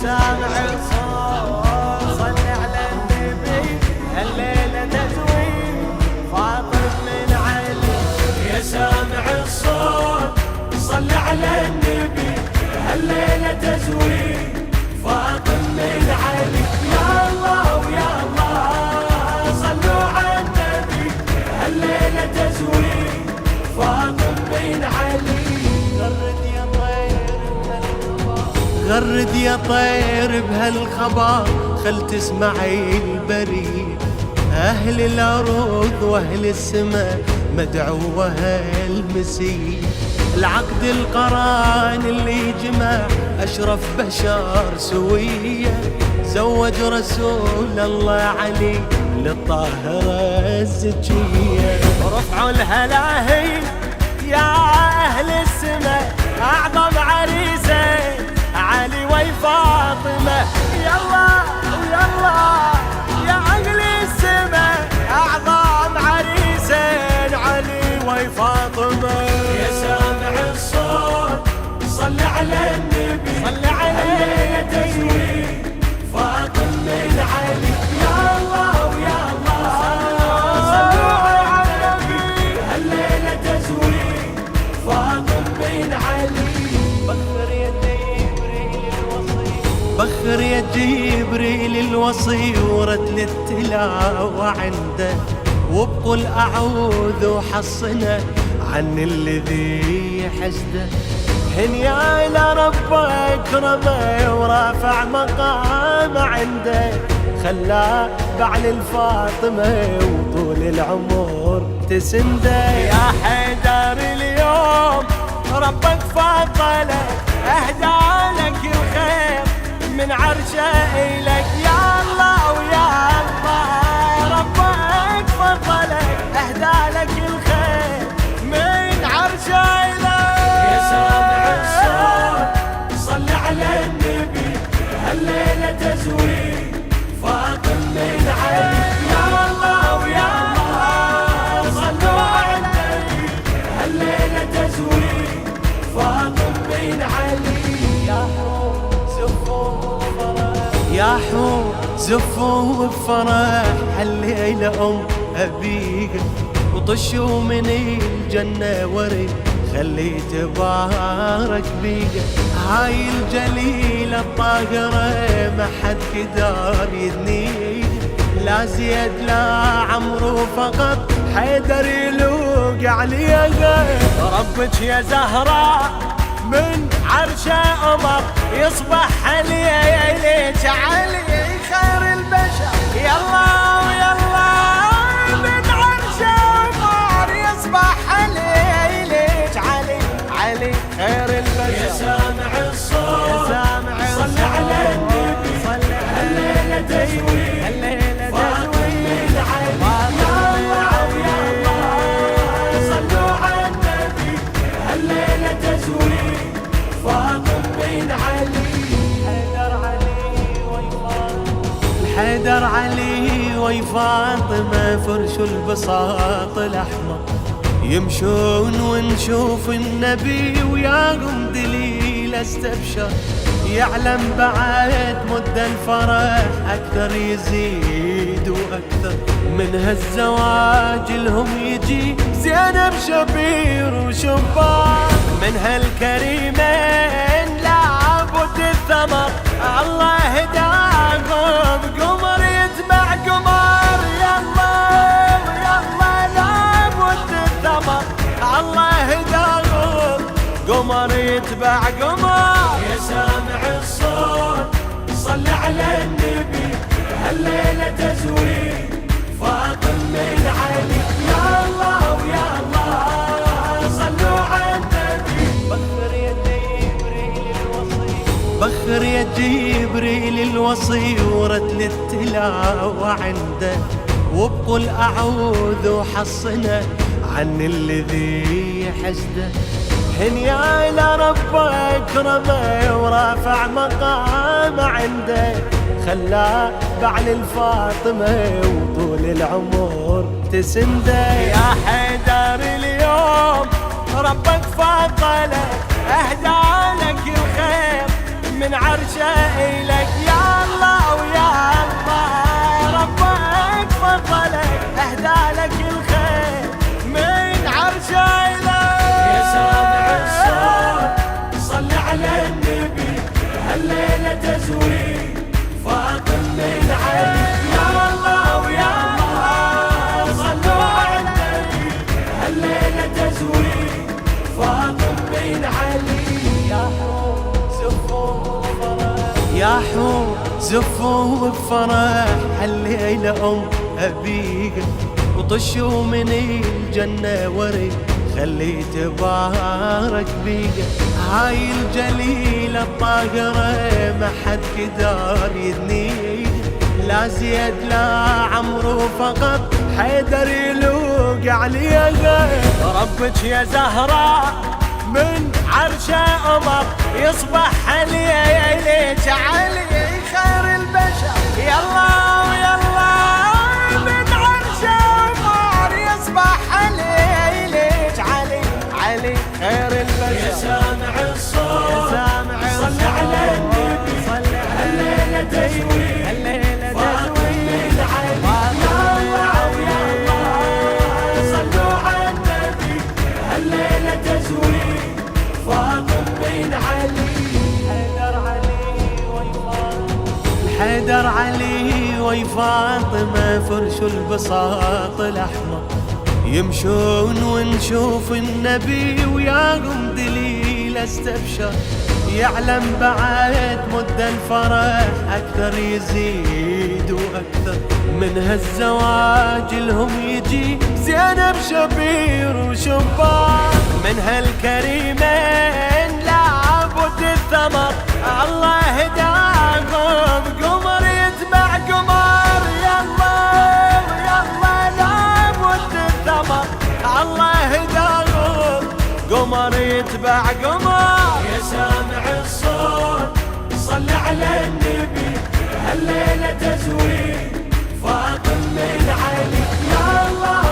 سامع الصوت صل على النبي الليلة تزويد فاطم من علي. يا سامع الصوت صل على النبي الليلة تزويد فاطم من علي. يا الله ويا الله صلوا على النبي الليلة تزويد فاطم من علي. غرد يا طير بهالخبر خل تسمعي البريد، أهل الأرض وأهل السماء مدعوة المسيح. العقد القران اللي جمع أشرف بشر سوية، زوج رسول الله علي للطاهرة الزكية. رفعوا الهلاهي يا أهل السماء أعظم عريسين علي وفاطمة. يلا ويلا يا أهل السماء أعظم عريسين علي وفاطمة. يا سامع الصوت صل على النبي صل عليه تزويد فاطم من علي. يا الله ويا الله صلوا على النبي الليلة تزويد فاطم من علي. بخر يا جبريل الوصي ورتل التلاوة عنده، وبقول أعوذ وحصنا عن الذي حسده. هنيا إلى رب أكرمه ورافع مقام عنده، خلاه بعل الفاطمة وطول العمر تسنده. يا حيدر اليوم ربك فضلك أهدى لك الخير من عرشه إليك. يا الله ويا الله ربك فضلك أهدى لك الخير من عرشه إليك. يا سامع الصوت صل على النبي الليلة تزويد فاطم من علي. يا الله ويا الله صلوا على النبي الليلة تزويد فاطم من علي. يا حور زفوا بفرح هالليلة أم أبيك، وطشوا من الجنة ورد خلي تبارك بيك. هاي الجليلة الطاهرة ما حد قدر يدنيك، لا زيد لا عمرو فقط حيدر يلوق عليها. ربك يا زهراء من عرشه أمر يصبح عليك علي خير البشر. يلا ويلا من عرشه أمر يصبح عليك علي علي خير البشر. يا سامع الصوت صل على النبي الليلة تزويد فاطم من علي. يا الله ويا الله صلوا على النبي الليلة تزويد فاطم من علي. حيدر علي وفاطمة فرشوا البساط الأحمر، يمشون ونشوف النبي وياهم دليل استبشر. يعلم بعد مد الفرح أكثر يزيد وأكثر، من هالزواج لهم يجي زينب شبير وشبان. من هالكريمين لابد الثمر الله هداهم قمر يتبع قمر. يلا يلا لابد الثمر الله هداهم قمر يتبع قمر. يا سامع الصوت صل على النبي الليلة تزويد فاطم من علي. يا الله ويا الله صلوا على النبي. بخر يا جبريل الوصي ورتل التلاوة عنده، وبقول أعوذ وحصنا عن الذي حسده. هنيا إلى رب أكرمه ورافع مقام عنده، خلاه بعل الفاطمة وطول العمر تسنده. يا حيدر اليوم ربك فضلك أهدى لك الخير من عرشه إلك يا الله ويا الله، ربك فضلك أهدى لك الخير من عرشه إلك. يا سامع الصوت صل على النبي، هالليلة تزويد فاطم من علي، يا الله ويا الله صلوا على النبي، هالليلة تزويد فاطم من علي. يا حور زفوا بفرح هالليلة أبيك، وطشوا من الجنة ورد خلي تبارك بيك. هاي الجليلة الطاهرة ما حد قدر يدنيك، لا زيد لا عمرو فقط حيدر يلوق عليها. ربك يا زهراء من عرشه أمر يصبح عليك علي خير البشر، يلا ويلا من عرشه أمر يصبح عليك علي علي خير البشر. يا سامع الصوت صل على النبي، هالليلة تزويد فاطم من علي، يا الله ويا الله صلوا على النبي، هالليلة تزويد فاطم من علي. حيدر علي وي فاطمة فرش البساط الأحمر، يمشون ونشوف النبي وياهم دليل استبشر. يعلم بعد مد الفرح أكثر يزيد وأكثر، من هالزواج لهم يجي زينب شبير وشبان، من هالكريمين لابد الثمر الله هداهم، قمر يتبع قمر يلا يلا لابد الثمر الله هداهم، قمر يتبع قمر. يا سامع الصوت صل على النبي، هالليلة تزويد فاطم من علي، يا الله